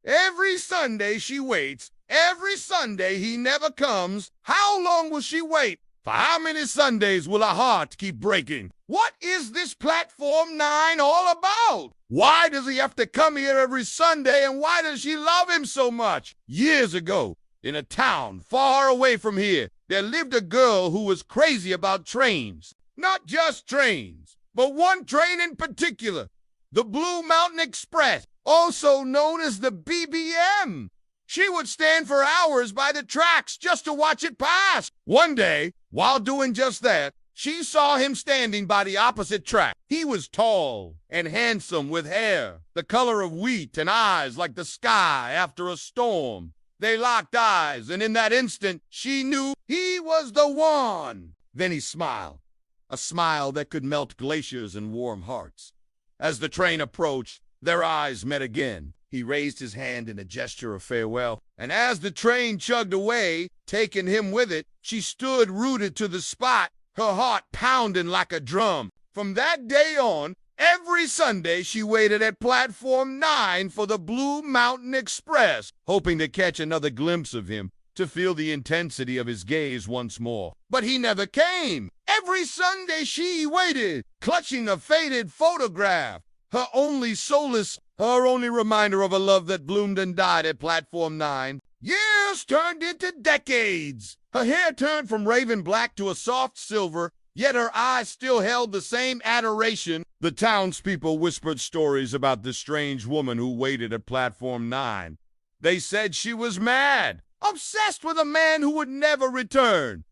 Every Sunday she waits. Every Sunday he never comes. How long will she wait? For how many Sundays will her heart keep breaking? What is this Platform 9 all about? Why does he have to come here every Sunday, and why does she love him so much? Years ago, in a town far away from here, there lived a girl who was crazy about trains. Not just trains, but one train in particular, the Blue Mountain Express, also known as the BBM. She would stand for hours by the tracks just to watch it pass. One day, while doing just that, she saw him standing by the opposite track. He was tall and handsome with hair, the color of wheat, and eyes like the sky after a storm. They locked eyes, and in that instant, she knew he was the one. Then he smiled, a smile that could melt glaciers and warm hearts. As the train approached, their eyes met again. He raised his hand in a gesture of farewell, and as the train chugged away, taking him with it, she stood rooted to the spot, her heart pounding like a drum. From that day on, every Sunday she waited at Platform 9 for the Blue Mountain Express, hoping to catch another glimpse of him, to feel the intensity of his gaze once more. But he never came. Every Sunday she waited, clutching a faded photograph, her only solace, her only reminder of a love that bloomed and died at Platform 9. Years turned into decades. Her hair turned from raven black to a soft silver, yet her eyes still held the same adoration. The townspeople whispered stories about the strange woman who waited at Platform 9. They said she was mad, obsessed with a man who would never return.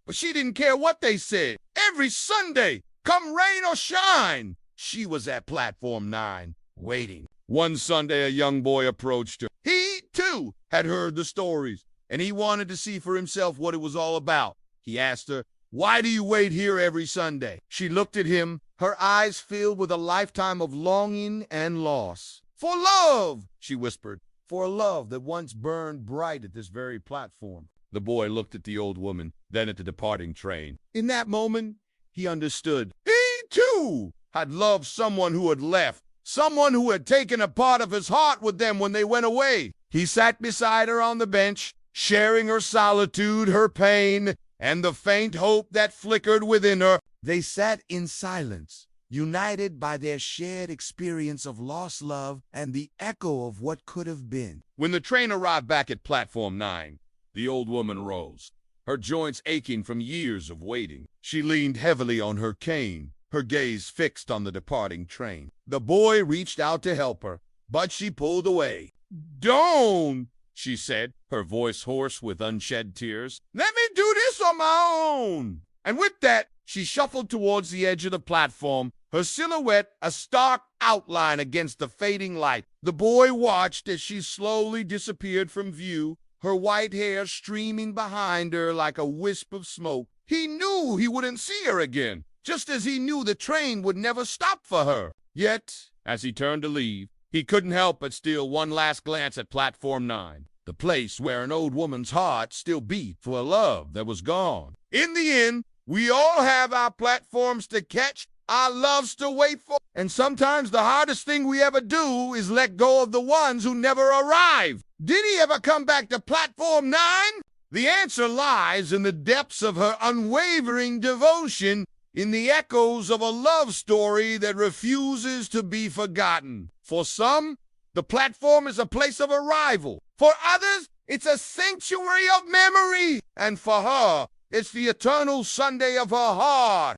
But she didn't care what they said. Every Sunday, come rain or shine, she was at Platform 9, waiting. One Sunday, a young boy approached her. He, too, had heard the stories, and he wanted to see for himself what it was all about. He asked her, "Why do you wait here every Sunday?" She looked at him, her eyes filled with a lifetime of longing and loss. "For love," she whispered, "for a love that once burned bright at this very platform." The boy looked at the old woman, then at the departing train. In that moment, he understood. He, too, had loved someone who had left, someone who had taken a part of his heart with them when they went away. He sat beside her on the bench, sharing her solitude, her pain, and the faint hope that flickered within her. They sat in silence, united by their shared experience of lost love and the echo of what could have been. When the train arrived back at Platform 9, the old woman rose, her joints aching from years of waiting. She leaned heavily on her cane, her gaze fixed on the departing train. The boy reached out to help her, but she pulled away. "Don't," she said, her voice hoarse with unshed tears. "Let me do this on my own." And with that, she shuffled towards the edge of the platform, her silhouette a stark outline against the fading light. The boy watched as she slowly disappeared from view, her white hair streaming behind her like a wisp of smoke. He knew he wouldn't see her again, just as he knew the train would never stop for her. Yet, as he turned to leave, he couldn't help but steal one last glance at Platform 9, the place where an old woman's heart still beat for a love that was gone. In the end, we all have our platforms to catch, our loves to wait for, and sometimes the hardest thing we ever do is let go of the ones who never arrive. Did he ever come back to Platform 9? The answer lies in the depths of her unwavering devotion, in the echoes of a love story that refuses to be forgotten. For some, the platform is a place of arrival. For others, it's a sanctuary of memory. And for her, it's the eternal Sunday of her heart.